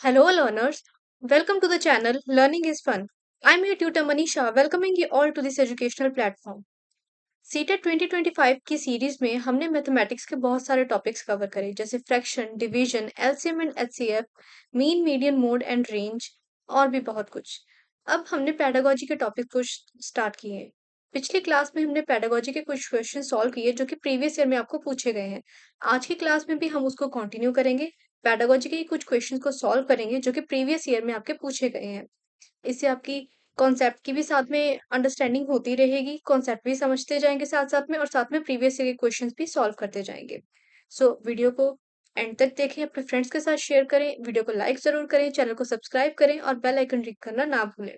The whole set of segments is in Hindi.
Hello, learners. Welcome to the channel Learning is Fun. I'm your tutor Manisha, welcoming you all to this educational platform. CTET 2025 की सीरीज में हमने मैथमेटिक्स के बहुत सारे टॉपिक्स कवर करे जैसे fraction, division, LCM and HCF, mean, median, mode and range और भी बहुत कुछ। अब हमने पेडागोजी के टॉपिक को स्टार्ट किए हैं। पिछली क्लास में हमने पेडागोजी के कुछ क्वेश्चन सॉल्व किए जो कि प्रीवियस ईयर में आपको पूछे गए हैं। आज की क्लास में भी हम उसको कंटिन्यू करेंगे। पेडागोजी के कुछ क्वेश्चन को सॉल्व करेंगे जो कि प्रीवियस ईयर में आपके पूछे गए हैं। इससे आपकी कॉन्सेप्ट की भी साथ में अंडरस्टैंडिंग होती रहेगी, कॉन्सेप्ट भी समझते जाएंगे साथ साथ में, और साथ में प्रीवियस ईयर के क्वेश्चंस भी सॉल्व करते जाएंगे। सो वीडियो को एंड तक देखें, अपने फ्रेंड्स के साथ शेयर करें, वीडियो को लाइक जरूर करें, चैनल को सब्सक्राइब करें और बेल आइकन क्लिक करना ना भूलें।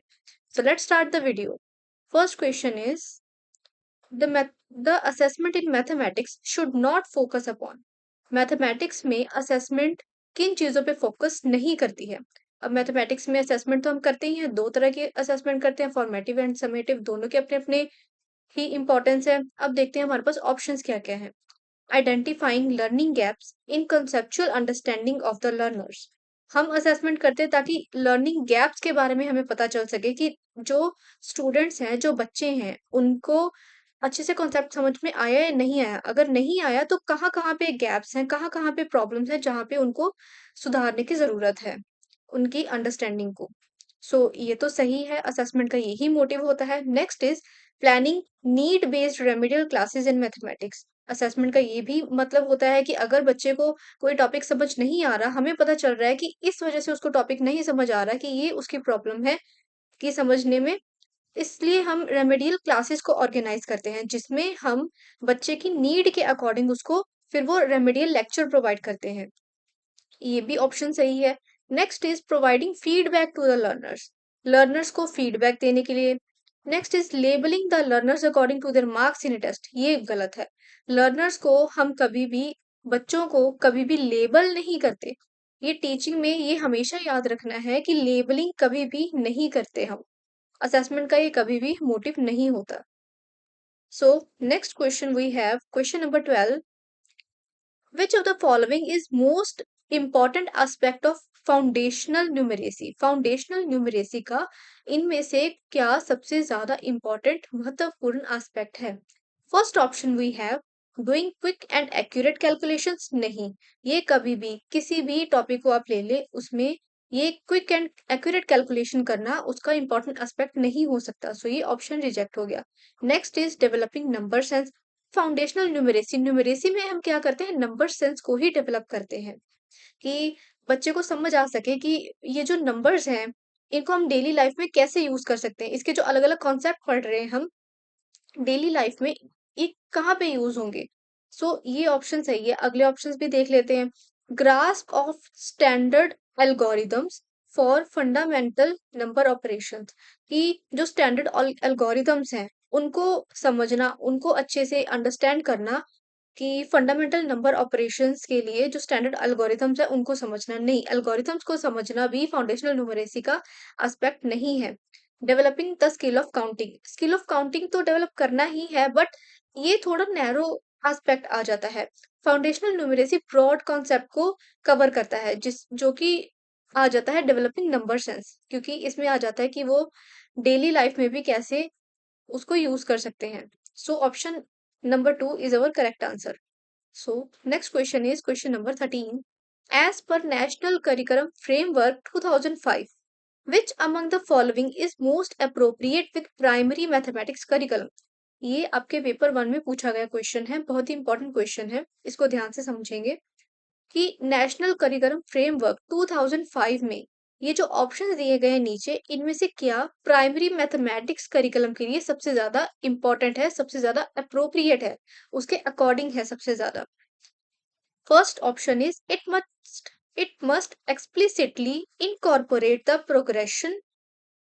So let's start the video. First question is the assessment in mathematics should not focus upon. Mathematics में असेसमेंट किन चीजों पे फोकस नहीं करती है? अब मैथमेटिक्स में असेसमेंट तो हम करते ही हैं, दो तरह के असेसमेंट करते हैं, फॉर्मेटिव एंड समेटिव, दोनों के अपने अपने ही इंपॉर्टेंस है। अब देखते हैं हमारे पास ऑप्शंस क्या क्या है। Identifying learning gaps in conceptual understanding of the learners. हम असेसमेंट करते हैं ताकि लर्निंग गैप्स के बारे में हमें पता चल सके कि जो स्टूडेंट्स हैं, जो बच्चे हैं, उनको अच्छे से कॉन्सेप्ट समझ में आया या नहीं आया। अगर नहीं आया तो कहाँ कहाँ पे गैप्स हैं, कहाँ कहाँ पे प्रॉब्लम्स हैं, जहाँ पे उनको सुधारने की जरूरत है उनकी अंडरस्टैंडिंग को। सो ये तो सही है, असेसमेंट का यही मोटिव होता है। Next is planning need based remedial classes in mathematics. Assessment का ये भी मतलब होता है कि अगर बच्चे को कोई टॉपिक समझ नहीं आ रहा, हमें पता चल रहा है कि इस वजह से उसको टॉपिक नहीं समझ आ रहा, कि ये उसकी प्रॉब्लम है कि समझने में, इसलिए हम रेमेडियल क्लासेस को ऑर्गेनाइज करते हैं जिसमें हम बच्चे की नीड के अकॉर्डिंग उसको फिर वो रेमेडियल लेक्चर प्रोवाइड करते हैं। ये भी ऑप्शन सही है। Next is providing feedback to the learners. Learners को फीडबैक देने के लिए। Next is labelling the learners according to their marks in test. ये गलत है। लर्नर्स को हम कभी भी, बच्चों को कभी भी लेबल नहीं करते। ये टीचिंग में ये हमेशा याद रखना है कि लेबलिंग कभी भी नहीं करते हम। असेसमेंट का ये कभी भी मोटिव नहीं होता। So next question we have question number 12। Which of the following is most important aspect of foundational numeracy? Foundational numeracy का इनमें से क्या सबसे ज्यादा इंपॉर्टेंट महत्वपूर्ण एस्पेक्ट है? First option we have doing quick and accurate calculations. नहीं, ये कभी भी किसी भी टॉपिक को आप ले ले, उसमें ये क्विक एंड एक्यूरेट कैलकुलेशन करना उसका इंपॉर्टेंट एस्पेक्ट नहीं हो सकता। सो ये ऑप्शन रिजेक्ट हो गया। Next is developing number sense. Foundational numeracy, numeracy में हम क्या करते हैं, नंबर सेंस को ही डेवलप करते हैं कि बच्चे को समझ आ सके कि ये जो नंबर्स हैं, इनको हम डेली लाइफ में कैसे यूज कर सकते हैं, इसके जो अलग अलग कॉन्सेप्ट पढ़ रहे हैं हम डेली लाइफ में, ये कहाँ पे यूज होंगे। सो ये ऑप्शन सही है। अगले ऑप्शंस भी देख लेते हैं। Grasp of standard algorithms for fundamental number operations. कि जो स्टैंडर्ड एल्गोरिदम्स हैं उनको समझना, उनको अच्छे से अंडरस्टैंड करना, कि फंडामेंटल नंबर ऑपरेशंस के लिए जो स्टैंडर्ड एल्गोरिथम्स है उनको समझना। नहीं, एल्गोरिथम्स को समझना भी फाउंडेशनल न्यूमरेसी का एस्पेक्ट नहीं है। Developing the skill of counting, skill of counting तो डेवलप करना ही है, बट ये थोड़ा नैरो एस्पेक्ट आ जाता है। फाउंडेशनल न्यूमरेसी ब्रॉड कॉन्सेप्ट को कवर करता है, जिस जो कि आ जाता है डेवलपिंग नंबर सेंस, क्योंकि इसमें आ जाता है कि वो डेली लाइफ में भी कैसे उसको यूज कर सकते हैं। So option number 2 is our correct answer. So, next question is question number 13. As per National Curriculum Framework 2005, which among the following is most appropriate with primary mathematics curriculum? ये आपके पेपर 1 में पूछा गया क्वेश्चन है, बहुत ही इंपॉर्टेंट क्वेश्चन है, इसको ध्यान से समझेंगे कि नेशनल करिकुलम फ्रेमवर्क 2005 में ये जो ऑप्शन दिए गए हैं नीचे, इनमें से क्या प्राइमरी मैथमेटिक्स करिकुलम के लिए सबसे ज्यादा इंपॉर्टेंट है, सबसे ज्यादा अप्रोप्रिएट है, उसके अकॉर्डिंग है सबसे ज्यादा? First option is it must explicitly incorporate the progression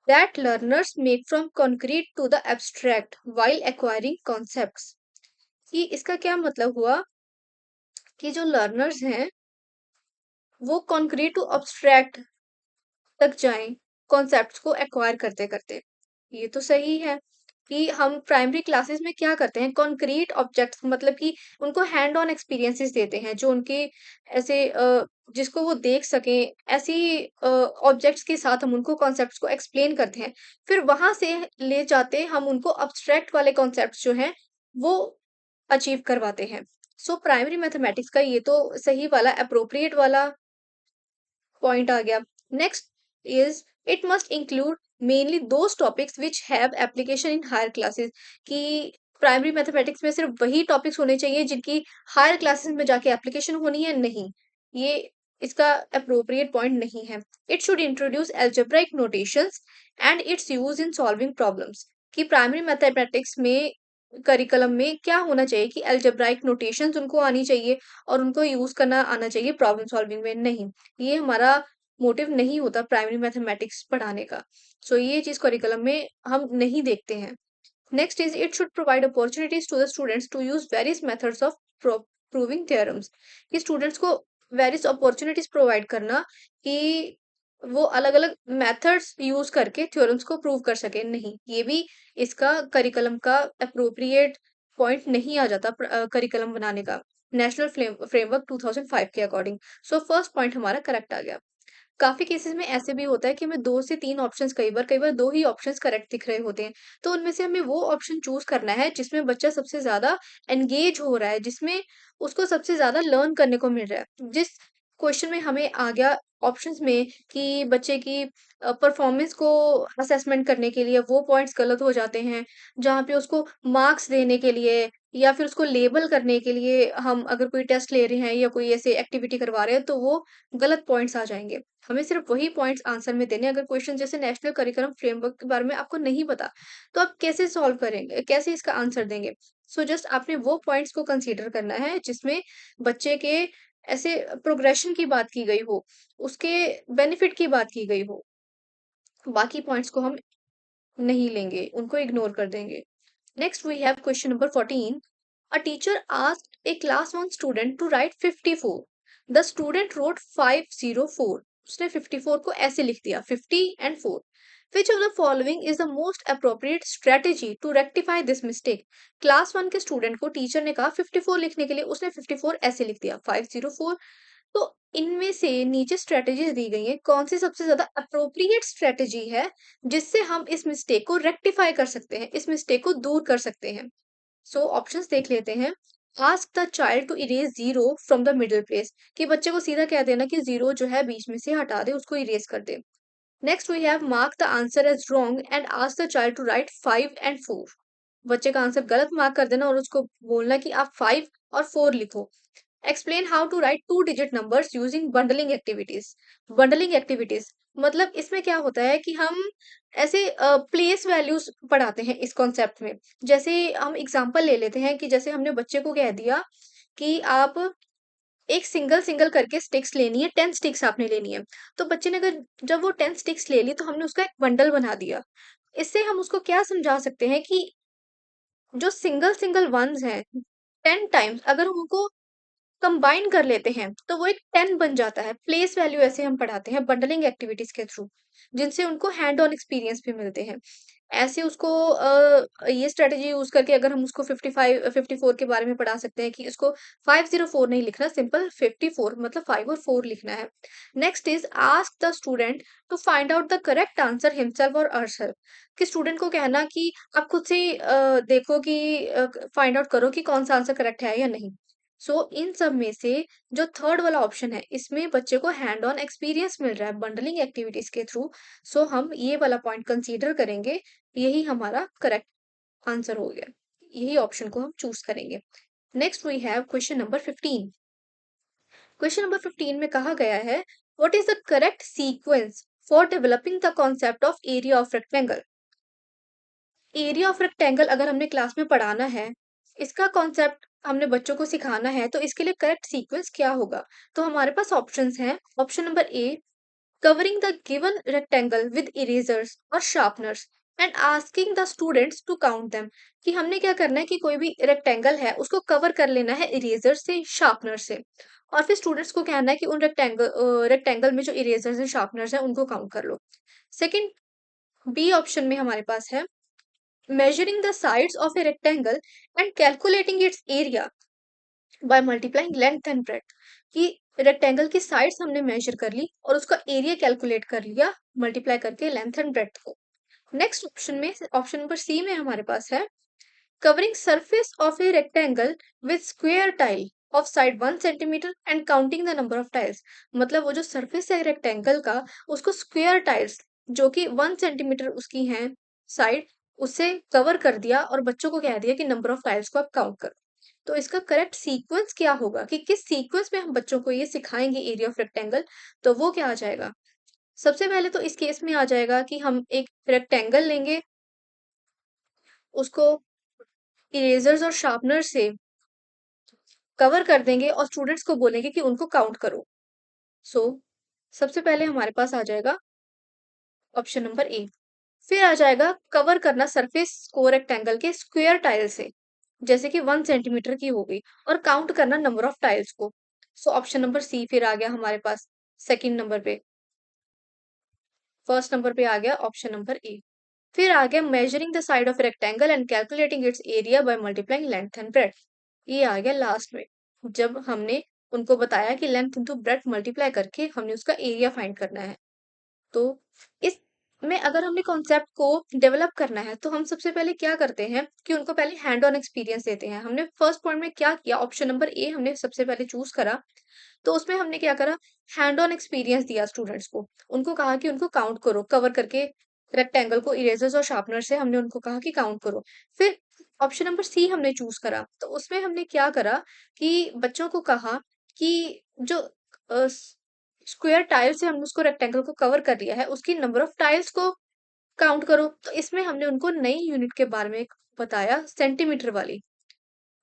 that learners make from concrete to the abstract while acquiring concepts. कि इसका क्या मतलब हुआ कि जो लर्नर्स हैं वो कॉन्क्रीट टू अब्स्ट्रैक्ट तक जाएं कॉन्सेप्ट्स को एक्वायर करते करते। ये तो सही है कि हम प्राइमरी क्लासेस में क्या करते हैं, कॉन्क्रीट ऑब्जेक्ट्स, मतलब कि उनको हैंड ऑन एक्सपीरियंसेस देते हैं जो उनके ऐसे जिसको वो देख सकें, ऐसी ऑब्जेक्ट्स के साथ हम उनको कॉन्सेप्ट्स को एक्सप्लेन करते हैं। फिर वहाँ से ले जाते हम उनको एब्स्ट्रैक्ट वाले कॉन्सेप्ट्स जो हैं, वो अचीव करवाते हैं। सो प्राइमरी मैथमेटिक्स का ये तो सही वाला एप्रोप्रिएट वाला पॉइंट आ गया। Next is it must include mainly those topics which have application in higher classes, कि प्राइमरी मैथमेटिक्स में सिर्फ वही टॉपिक्स होने चाहिए जिनकी हायर क्लासेस में जाके एप्लीकेशन होनी है, नहीं, ये इसका अप्रोप्रिएट पॉइंट नहीं है। It should introduce algebraic notations and it's use in solving problems, कि प्राइमरी मैथमेटिक्स में करिकुलम में क्या होना चाहिए कि एल्जेब्राइक नोटेशंस उनको आनी चाहिए और उनको यूज करना आना चाहिए प्रॉब्लम सॉल्विंग में, नहीं, ये हमारा मोटिव नहीं होता प्राइमरी मैथमेटिक्स पढ़ाने का। सो ये चीज करिकुलम में हम नहीं देखते हैं। Next is it should provide opportunities to the students to use various methods of proving theorems, कि स्टूडेंट्स को वेरियस अपॉर्चुनिटीज प्रोवाइड करना कि वो अलग अलग मेथड्स यूज करके थ्योरम्स को प्रूव कर सके, नहीं, ये भी इसका करिकुलम का अप्रोप्रिएट पॉइंट नहीं आ जाता करिकुलम बनाने का नेशनल फ्रेमवर्क 2005 के अकॉर्डिंग। सो फर्स्ट पॉइंट हमारा करेक्ट आ गया। काफ़ी केसेज़ में ऐसे भी होता है कि हमें 2 से 3 ऑप्शंस, कई बार 2 ही ऑप्शंस करेक्ट दिख रहे होते हैं। तो उनमें से हमें वो ऑप्शन चूज़ करना है जिसमें बच्चा सबसे ज़्यादा एंगेज हो रहा है, जिसमें उसको सबसे ज़्यादा लर्न करने को मिल रहा है। जिस क्वेश्चन में हमें आ गया ऑप्शंस में कि बच्चे की परफॉर्मेंस को असेसमेंट करने के लिए वो पॉइंट्स गलत हो जाते हैं, जहाँ पे उसको मार्क्स देने के लिए या फिर उसको लेबल करने के लिए हम अगर कोई टेस्ट ले रहे हैं या कोई ऐसे एक्टिविटी करवा रहे हैं, तो वो गलत पॉइंट्स आ जाएँगे। हमें सिर्फ वही पॉइंट्स आंसर में देने हैं। अगर क्वेश्चन जैसे नेशनल करिकुलम फ्रेमवर्क के बारे में आपको नहीं पता, तो आप कैसे सॉल्व करेंगे? कैसे इसका आंसर देंगे? सो जस्ट आपने वो पॉइंट्स को कंसीडर करना है जिसमें बच्चे के ऐसे प्रोग्रेशन की बात की गई हो, उसके बेनिफिट की बात की गई हो। बाकी पॉइंट्स को हम नहीं लेंगे, उनको इग्नोर कर देंगे। Next, we have question number 14. A teacher asked a class 1 student to write 54. The student wrote 504. उसने 54 को ऐसे लिख दिया 50 and 4. Which of the following is the most appropriate strategy to rectify this mistake? Class 1 के स्टूडेंट को टीचर ने कहा 54 लिखने के लिए, उसने 54 ऐसे लिख दिया 504। तो इनमें से नीचे स्ट्रेटेजीज दी गई हैं, कौन सी सबसे ज्यादा अप्रोप्रिएट स्ट्रेटेजी है जिससे हम इस मिस्टेक को रेक्टिफाई कर सकते हैं, इस मिस्टेक को दूर कर सकते हैं। सो ऑप्शंस देख लेते हैं। Ask the child to erase zero from the middle place, कि बच्चे को सीधा कह देना कि जीरो जो है बीच में से हटा दे, उसको इरेज कर दे। Next we have mark the answer as wrong and ask the child to write 5 and 4। बच्चे का आंसर गलत मार्क कर देना और उसको बोलना कि आप 5 और 4 लिखो। Explain how to write 2 digit numbers using bundling activities. Bundling activities मतलब इसमें क्या होता है कि हम ऐसे प्लेस वैल्यूज पढ़ाते हैं इस कॉन्सेप्ट में। जैसे हम एग्जांपल ले लेते हैं कि जैसे हमने बच्चे को कह दिया कि आप एक सिंगल सिंगल करके स्टिक्स लेनी है, 10 स्टिक्स आपने लेनी है। तो बच्चे ने अगर जब वो 10 स्टिक्स ले ली तो हमने उसका एक बंडल बना दिया। इससे हम उसको क्या समझा सकते हैं कि जो सिंगल सिंगल वंस हैं 10 टाइम्स अगर हम उनको कंबाइन कर लेते हैं, तो वो एक 10 बन जाता है। प्लेस वैल्यू ऐसे हम पढ़ाते हैं बंडलिंग एक्टिविटीज़ के थ्रू, जिनसे उनको हैंड ऑन एक्सपीरियंस भी मिलते हैं। ऐसे उसको ये स्ट्रैटेजी यूज़ करके अगर हम उसको 55 54 के बारे में पढ़ा सकते हैं कि उसको 504 नहीं लिखना, सिंपल 54 मतलब 5 और 4 लिखना है। Next is ask the student to find out the correct answer himself और हरसेल्फ, कि स्टूडेंट को कहना कि आप खुद से देखो कि फाइंड आउट करो कि कौन-सा आंसर करेक्ट है या नहीं। सो इन सब में से जो थर्ड वाला ऑप्शन है, इसमें बच्चे को हैंड ऑन एक्सपीरियंस मिल रहा है बंडलिंग एक्टिविटीज के थ्रू। सो हम ये वाला पॉइंट कंसीडर करेंगे, यही हमारा करेक्ट आंसर हो गया, यही ऑप्शन को हम चूज करेंगे। Next we have question number 15। Question number 15 में कहा गया है what is the correct sequence for developing the concept of area of rectangle. Area of rectangle अगर हमने क्लास में पढ़ाना है, इसका कॉन्सेप्ट हमने बच्चों को सिखाना है, तो इसके लिए करेक्ट सीक्वेंस क्या होगा? तो हमारे पास ऑप्शंस हैं। Option number A, covering the given rectangle with erasers or sharpeners and asking the students to count them, कि हमने क्या करना है कि कोई भी रेक्टेंगल है उसको कवर कर लेना है इरेजर से, शार्पनर से, और फिर स्टूडेंट्स को कहना है कि उन रेक्टेंगल में जो इरेजर्स हैं, शार्पनर्स हैं, उनको काउंट कर लो। सेकंड, बी ऑप्शन में हमारे पास है measuring the sides of a rectangle and calculating its area by multiplying length and breadth, कि रेक्टेंगल की साइड्स हमने मेजर कर ली और उसका एरिया कैलकुलेट कर लिया मल्टीप्लाई करके लेंथ एंड ब्रेड्थ को। नेक्स्ट ऑप्शन में, ऑप्शन नंबर सी में हमारे पास है covering surface of a rectangle with square tile of side 1 centimeter and counting the number of tiles। मतलब वो जो सरफेस है रेक्टेंगल का, उसको स्क्वेयर टाइल्स जो कि 1 सेंटीमीटर उसकी हैं साइड, उससे कवर कर दिया और बच्चों को कह दिया कि नंबर ऑफ टाइल्स को आप काउंट करो। तो इसका करेक्ट सीक्वेंस क्या होगा कि किस सीक्वेंस में हम बच्चों को ये सिखाएंगे एरिया ऑफ रेक्टेंगल, तो वो क्या आ जाएगा। सबसे पहले तो इस केस में आ जाएगा कि हम एक रेक्टेंगल लेंगे, उसको इरेजर्स और शार्पनर से कवर कर देंगे और स्टूडेंट्स को बोलेंगे कि उनको काउंट करो। सो सबसे पहले हमारे पास आ जाएगा ऑप्शन नंबर ए। फिर आ जाएगा कवर करना सरफेस को रेक्टेंगल के स्क्वायर टाइल से, जैसे कि 1 सेंटीमीटर की हो गई, और काउंट करना नंबर ऑफ टाइल्स को। सो ऑप्शन नंबर सी फिर आ गया हमारे पास सेकंड नंबर पे। फर्स्ट नंबर पे आ गया ऑप्शन नंबर ए। फिर आ गया measuring the side of rectangle and calculating it's area by multiplying length and breadth. ये आ गया लास्ट में, जब हमने उनको बताया कि लेंथ इंटू ब्रेड्थ मल्टीप्लाई करके हमने उसका एरिया फाइंड करना है। तो इसमें अगर हमने कॉन्सेप्ट को डेवलप करना है तो हम सबसे पहले क्या करते हैं कि उनको पहले हैंड ऑन एक्सपीरियंस देते हैं। हमने फर्स्ट पॉइंट में क्या किया, ऑप्शन नंबर ए हमने सबसे पहले चूज करा। तो उसमें हमने क्या करा, हैंड ऑन एक्सपीरियंस दिया स्टूडेंट्स को। उनको कहा कि उनको काउंट करो, कवर करके रेक्टेंगल को इरेजर्स और शार्पनर से हमने उनको कहा कि काउंट करो। फिर ऑप्शन नंबर सी हमने चूज करा, तो उसमें हमने क्या करा कि बच्चों को कहा कि जो स्क्वायर टाइल से हमने उसको रेक्टेंगल को कवर कर लिया है, उसकी नंबर ऑफ टाइल्स को काउंट करो। तो इसमें हमने उनको नई यूनिट के बारे में बताया, सेंटीमीटर वाली।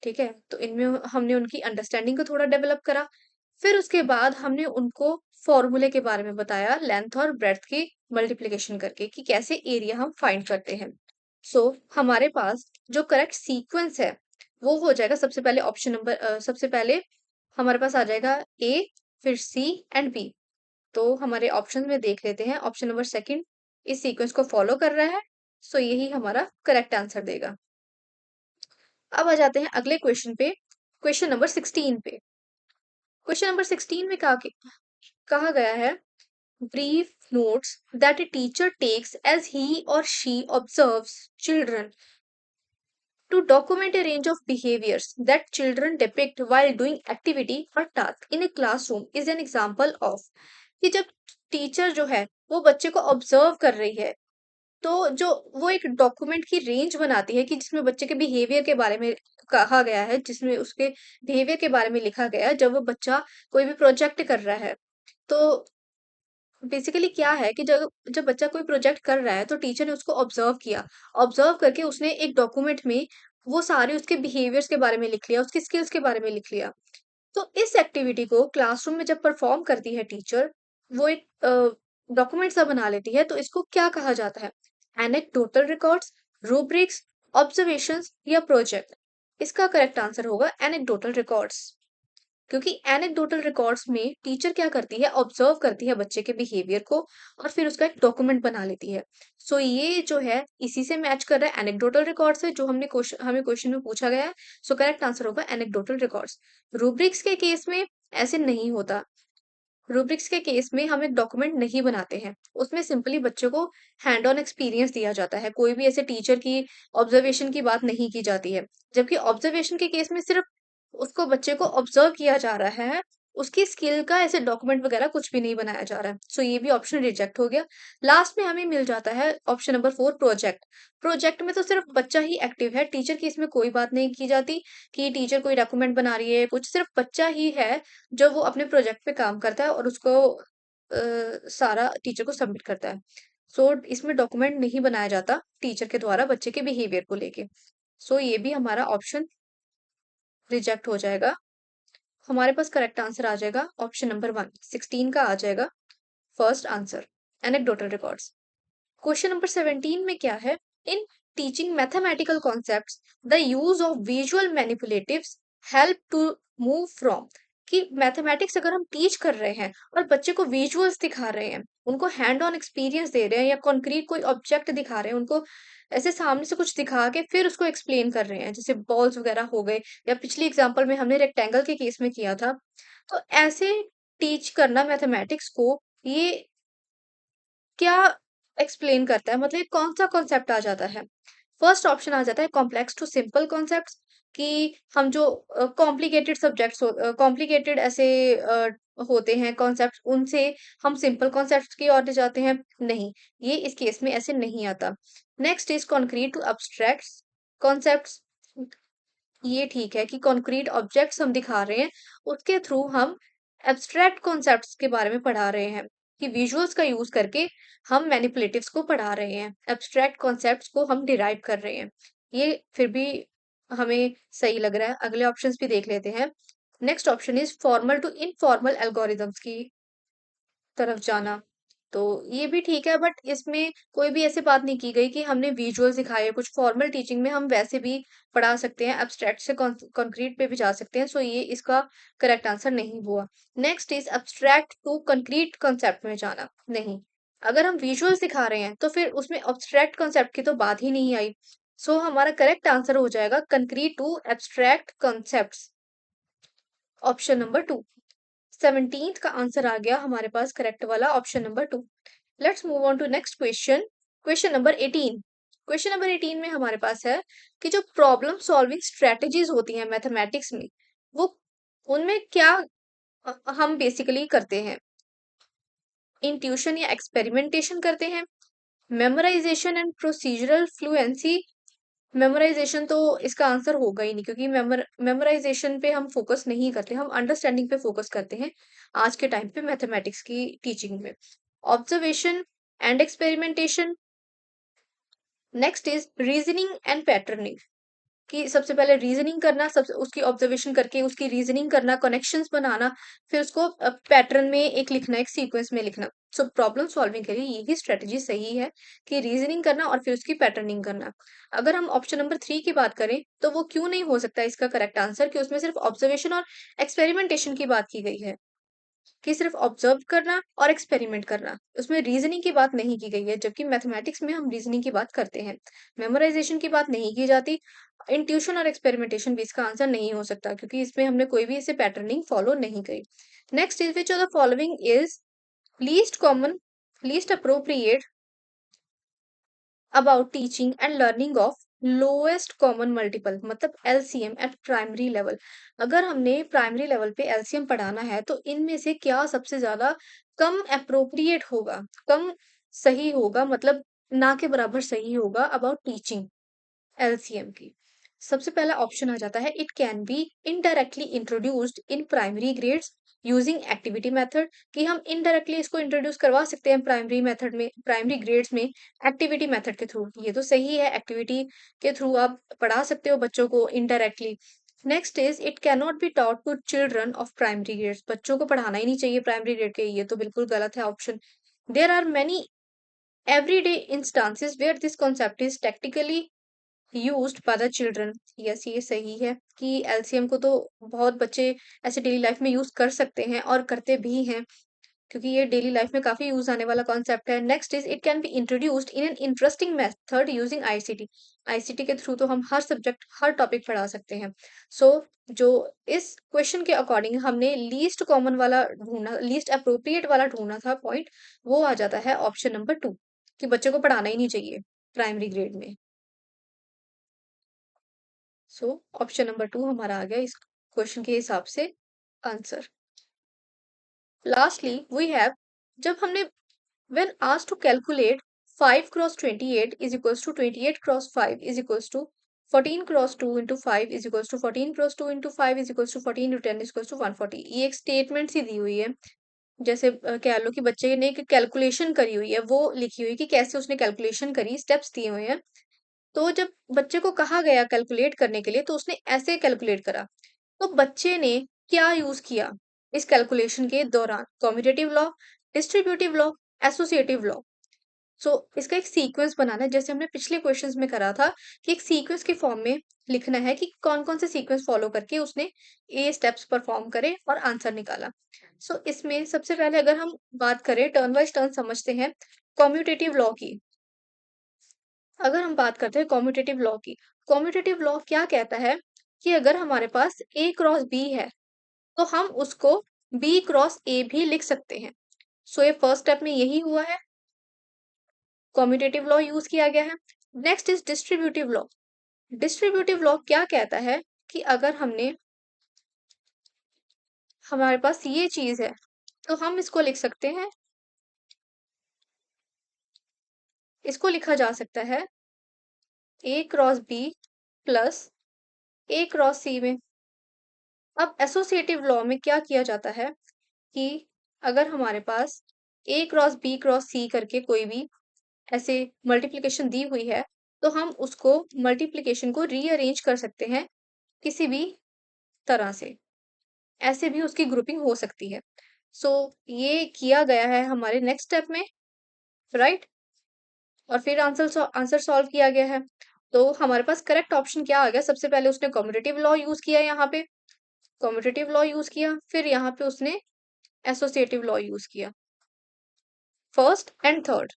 ठीक है, तो इनमें हमने उनकी अंडरस्टैंडिंग को थोड़ा डेवलप करा। फिर उसके बाद हमने उनको फॉर्मूले के बारे में बताया, लेंथ और ब्रेड्थ की मल्टीप्लिकेशन करके कि कैसे एरिया हम फाइंड करते हैं। सो हमारे पास जो करेक्ट सीक्वेंस है वो हो जाएगा, सबसे पहले ऑप्शन नंबर सबसे पहले हमारे पास आ जाएगा ए, फिर सी एंड बी। तो हमारे ऑप्शन में देख लेते हैं, ऑप्शन नंबर सेकंड इस सीक्वेंस को फॉलो कर रहा है। सो यही हमारा करेक्ट आंसर देगा। अब आ जाते हैं अगले क्वेश्चन पे, क्वेश्चन नंबर 16 पे। क्वेश्चन नंबर 16 में कहा गया है brief notes that a teacher takes as he or she observes children to document a range of behaviors that children depict while doing activity or task in a classroom is an example of। कि जब टीचर जो है वो बच्चे को ऑब्जर्व कर रही है, तो जो वो एक डॉक्यूमेंट की रेंज बनाती है कि जिसमें बच्चे के बिहेवियर के बारे में कहा गया है, जिसमें उसके बिहेवियर के बारे में लिखा गया है जब वो बच्चा कोई भी प्रोजेक्ट कर रहा है। तो बेसिकली क्या है कि जब जब बच्चा कोई प्रोजेक्ट कर रहा है तो टीचर ने उसको ऑब्जर्व किया, ऑब्जर्व करके उसने एक डॉक्यूमेंट में वो सारे उसके बिहेवियर्स के बारे में लिख लिया, उसकी स्किल्स के बारे में लिख लिया। तो इस एक्टिविटी को क्लासरूम में जब परफॉर्म करती है टीचर, वो एक डॉक्यूमेंट सा बना लेती है, तो इसको क्या कहा जाता है, एनेक्डोटल रिकॉर्ड्स, रूब्रिक्स, ऑब्जर्वेशंस या प्रोजेक्ट। इसका करेक्ट आंसर होगा एनेक्डोटल रिकॉर्ड्स। क्योंकि एनेक्डोटल रिकॉर्ड्स में टीचर क्या करती है, ऑब्जर्व करती है बच्चे के बिहेवियर को और फिर उसका एक डॉक्यूमेंट बना लेती है। सो ये जो है इसी से मैच कर रहा है, एनेक्डोटल रिकॉर्ड्स है जो हमें क्वेश्चन में पूछा गया है। सो करेक्ट आंसर होगा एनेक्डोटल रिकॉर्ड्स। रूब्रिक्स के केस में ऐसे नहीं होता। रूब्रिक्स के केस में हम एक डॉक्यूमेंट नहीं बनाते हैं, उसमें सिंपली बच्चे को हैंड ऑन एक्सपीरियंस दिया जाता है, कोई भी ऐसे टीचर की ऑब्जर्वेशन की बात नहीं की जाती है। जबकि ऑब्जर्वेशन के केस में सिर्फ उसको बच्चे को ऑब्जर्व किया जा रहा है, उसकी स्किल का ऐसे डॉक्यूमेंट वगैरह कुछ भी नहीं बनाया जा रहा है। सो ये भी ऑप्शन रिजेक्ट हो गया। लास्ट में हमें मिल जाता है ऑप्शन नंबर 4, प्रोजेक्ट। प्रोजेक्ट में तो सिर्फ बच्चा ही एक्टिव है, टीचर की इसमें कोई बात नहीं की जाती कि टीचर कोई डॉक्यूमेंट बना रही है कुछ, सिर्फ बच्चा ही है जो वो अपने प्रोजेक्ट पे काम करता है और उसको सारा टीचर को सबमिट करता है। सो इसमें डॉक्यूमेंट नहीं बनाया जाता टीचर के द्वारा बच्चे के बिहेवियर को लेके। सो ये भी हमारा ऑप्शन रिजेक्ट हो जाएगा। हमारे पास करेक्ट आंसर आ जाएगा ऑप्शन नंबर 1, 16 का आ जाएगा first answer, anecdotal records. Question number 17 में क्या है, in teaching mathematical concepts the use of visual manipulatives help to move from. कि मैथमेटिक्स अगर हम टीच कर रहे हैं और बच्चे को विजुअल्स दिखा रहे हैं, उनको हैंड ऑन एक्सपीरियंस दे रहे हैं या कॉन्क्रीट कोई ऑब्जेक्ट दिखा रहे हैं, उनको ऐसे सामने से कुछ दिखा के फिर उसको एक्सप्लेन कर रहे हैं, जैसे बॉल्स वगैरह हो गए, या पिछली एग्जांपल में हमने रेक्टेंगल के केस में किया था। तो ऐसे टीच करना मैथमेटिक्स को, ये क्या एक्सप्लेन करता है, मतलब ये कौन-सा कॉन्सेप्ट आ जाता है? फर्स्ट ऑप्शन आ जाता है कॉम्प्लेक्स टू सिंपल कॉन्सेप्ट्स, कि हम जो कॉम्प्लिकेटेड कॉम्प्लिकेटेड ऐसे होते हैं कॉन्सेप्ट्स, उनसे हम सिंपल कॉन्सेप्ट्स की ओर ले जाते हैं। नहीं, ये इस केस में ऐसे नहीं आता। Next is concrete to abstracts concepts. ये ठीक है कि कॉन्क्रीट ऑब्जेक्ट्स हम दिखा रहे हैं, उसके थ्रू हम एब्स्ट्रैक्ट कॉन्सेप्ट्स के बारे में पढ़ा रहे हैं, कि विजुअल्स का यूज करके हम मैनिपुलेटिव्स को पढ़ा रहे हैं, एब्स्ट्रैक्ट कॉन्सेप्ट्स को हम डिराइव कर रहे हैं। ये फिर भी हमें सही लग रहा है। अगले ऑप्शंस भी देख लेते हैं। Next option is formal to informal algorithms की तरफ जाना। तो ये भी ठीक है, बट इसमें कोई भी ऐसी बात नहीं की गई कि हमने विजुअल सिखाए। कुछ फॉर्मल टीचिंग में हम वैसे भी पढ़ा सकते हैं, एब्स्ट्रैक्ट से कॉन्क्रीट पे भी जा सकते हैं। सो ये इसका करेक्ट आंसर नहीं हुआ। Next is abstract to concrete concept में जाना। नहीं, अगर हम विजुअल सिखा रहे हैं तो फिर उसमें एब्स्ट्रैक्ट कॉन्सेप्ट की तो बात ही नहीं आई। सो हमारा करेक्ट आंसर हो जाएगा concrete to abstract concept, option number 2। 17th का आंसर आ गया हमारे पास करेक्ट वाला, option number 2। Let's move on to next question. Question number 18। Question number 18 में हमारे पास है कि जो प्रॉब्लम सॉल्विंग स्ट्रेटजीज होती हैं मैथमेटिक्स में, वो उनमें क्या हम बेसिकली करते हैं? इंट्यूशन या एक्सपेरिमेंटेशन करते हैं, memorisation and procedural fluency. Memorisation तो इसका आंसर होगा ही नहीं, क्योंकि मेमोराइजेशन पे हम फोकस नहीं करते, हम अंडरस्टैंडिंग पे फोकस करते हैं आज के टाइम पे मैथमेटिक्स की टीचिंग में। Observation and experimentation. Next is reasoning and patterning, कि सबसे पहले रीजनिंग करना, सबसे उसकी ऑब्जर्वेशन करके उसकी रीजनिंग करना, कनेक्शंस बनाना, फिर उसको पैटर्न में एक लिखना, एक सीक्वेंस में लिखना। सो प्रॉब्लम सॉल्विंग के लिए यही स्ट्रेटजी सही है, कि रीजनिंग करना और फिर उसकी पैटर्निंग करना। अगर हम ऑप्शन नंबर 3 की बात करें, तो वो क्यों नहीं हो सकता इसका करेक्ट आंसर, कि उसमें सिर्फ ऑब्जर्वेशन और एक्सपेरिमेंटेशन की बात की गई है, कि सिर्फ ऑब्जर्व करना और एक्सपेरिमेंट करना, उसमें रीजनिंग की बात नहीं की गई है। जबकि मैथमेटिक्स में हम रीजनिंग की बात करते हैं, मेमोराइजेशन की बात नहीं की जाती। इंट्यूशन और एक्सपेरिमेंटेशन भी इसका आंसर नहीं हो सकता, क्योंकि इसमें हमने कोई भी ऐसे पैटर्निंग फॉलो नहीं करी। Next is which of the following is least common, least appropriate about teaching and learning of lowest common multiple, मतलब एलसीएम एट प्राइमरी लेवल। अगर हमने प्राइमरी लेवल पे एलसीएम पढ़ाना है, तो इनमें से क्या सबसे ज्यादा कम अप्रोप्रिएट होगा, कम सही होगा, मतलब ना के बराबर सही होगा अबाउट टीचिंग एलसीएम की? सबसे पहला ऑप्शन आ जाता है it can be indirectly introduced in primary grades using activity method, कि हम इनडायरेक्टली इसको इंट्रोड्यूस करवा सकते हैं प्राइमरी मेथड में, प्राइमरी ग्रेड्स में एक्टिविटी मेथड के थ्रू। ये तो सही है, एक्टिविटी के थ्रू आप पढ़ा सकते हो बच्चों को indirectly. Next is it can not be taught to children of primary grades, बच्चों को पढ़ाना ही नहीं चाहिए प्राइमरी ग्रेड के, ये तो बिल्कुल गलत है option. There are many everyday instances where this concept is tactically used by the children. Yes, ये सही है कि एलसीएम को तो बहुत बच्चे ऐसे डेली लाइफ में यूज कर सकते हैं और करते भी हैं, क्योंकि ये डेली लाइफ में काफी यूज आने वाला कॉन्सेप्ट है। Next is it can be introduced in an interesting method using ICT. ICT के थ्रू तो हम हर सब्जेक्ट, हर टॉपिक पढ़ा सकते हैं। सो जो इस क्वेश्चन के अकॉर्डिंग हमने लीस्ट कॉमन वाला ढूंढना, लीस्ट अप्रोप्रिएट वाला ढूंढना था पॉइंट, वो आ जाता है ऑप्शन नंबर 2, कि बच्चे को पढ़ाना ही नहीं चाहिए प्राइमरी ग्रेड में। सो ऑप्शन नंबर 2 हमारा आ गया इस क्वेश्चन के हिसाब से आंसर। लास्टली वी हैव, जब हमने when asked to calculate 5 cross 28 is equals to 28 cross 5 is equals to 14 cross 2 into 5 is equals to 14 cross 2 into 5 is equals to 14 into 10 is equals to 140। ये एक स्टेटमेंट सी दी हुई है, जैसे कह लो कि बच्चे ने एक कैलकुलेशन करी हुई है, वो लिखी हुई है कि कैसे उसने कैलकुलेशन करी, स्टेप्स दिए हुए हैं। तो जब बच्चे को कहा गया कैलकुलेट करने के लिए, तो उसने ऐसे कैलकुलेट करा। तो बच्चे ने क्या यूज किया इस कैलकुलेशन के दौरान? Commutative law, distributive law, associative law. So इसका एक सीक्वेंस बनाना है, जैसे हमने पिछले क्वेश्चंस में करा था, कि एक सीक्वेंस के फॉर्म में लिखना है कि कौन कौन से सीक्वेंस फॉलो करके उसने ए स्टेप्स परफॉर्म करे और आंसर निकाला। सो इसमें सबसे पहले अगर हम बात करें, टर्न वाइज टर्न समझते हैं कॉम्यूटेटिव लॉ की। अगर हम बात करते हैं कॉम्यूटेटिव लॉ की, कॉम्यूटेटिव लॉ क्या कहता है कि अगर हमारे पास ए क्रॉस बी है, तो हम उसको बी क्रॉस ए भी लिख सकते हैं। सो ये फर्स्ट स्टेप में यही हुआ है, कॉम्यूटेटिव लॉ यूज किया गया है। Next is distributive law. Distributive law क्या कहता है कि अगर हमारे पास ये चीज है तो हम इसको लिख सकते हैं, इसको लिखा जा सकता है ए क्रॉस बी प्लस ए क्रॉस सी में। अब एसोसिएटिव लॉ में क्या किया जाता है कि अगर हमारे पास ए क्रॉस बी क्रॉस सी करके कोई भी ऐसे मल्टीप्लिकेशन दी हुई है, तो हम उसको मल्टीप्लिकेशन को रीअरेंज कर सकते हैं किसी भी तरह से, ऐसे भी उसकी ग्रुपिंग हो सकती है। सो ये किया गया है हमारे नेक्स्ट स्टेप में, राइट। और फिर आंसर सॉल्व किया गया है। तो हमारे पास करेक्ट ऑप्शन क्या आ गया, सबसे पहले उसने कॉम्यूटेटिव लॉ यूज किया, यहाँ पे कॉम्यूटेटिव लॉ यूज किया, फिर यहाँ पे उसने एसोसिएटिव लॉ यूज किया, first and third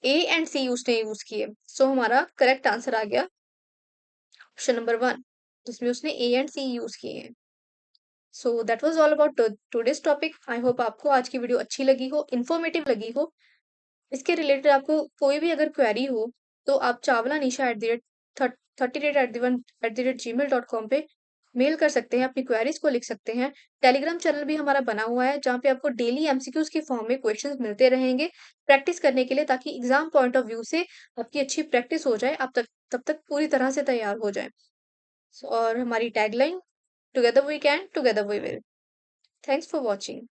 A and C उसने यूज किए। सो हमारा करेक्ट आंसर आ गया ऑप्शन नंबर 1, जिसमें उसने ए एंड सी यूज किए हैं। So that was all about today's topic. I hope आपको आज की वीडियो अच्छी लगी हो, इन्फॉर्मेटिव लगी हो। इसके रिलेटेड आपको कोई भी अगर क्वेरी हो तो आप चावला निशा @38@gmail.com पे मेल कर सकते हैं, अपनी क्वेरीज को लिख सकते हैं। टेलीग्राम चैनल भी हमारा बना हुआ है जहाँ पे आपको डेली एमसीक्यूज के फॉर्म में क्वेश्चंस मिलते रहेंगे प्रैक्टिस करने के लिए, ताकि एग्जाम पॉइंट ऑफ व्यू से आपकी अच्छी प्रैक्टिस हो जाए, आप तब तक पूरी तरह से तैयार हो जाए। और हमारी tagline, together we can, together we will. Thanks for watching.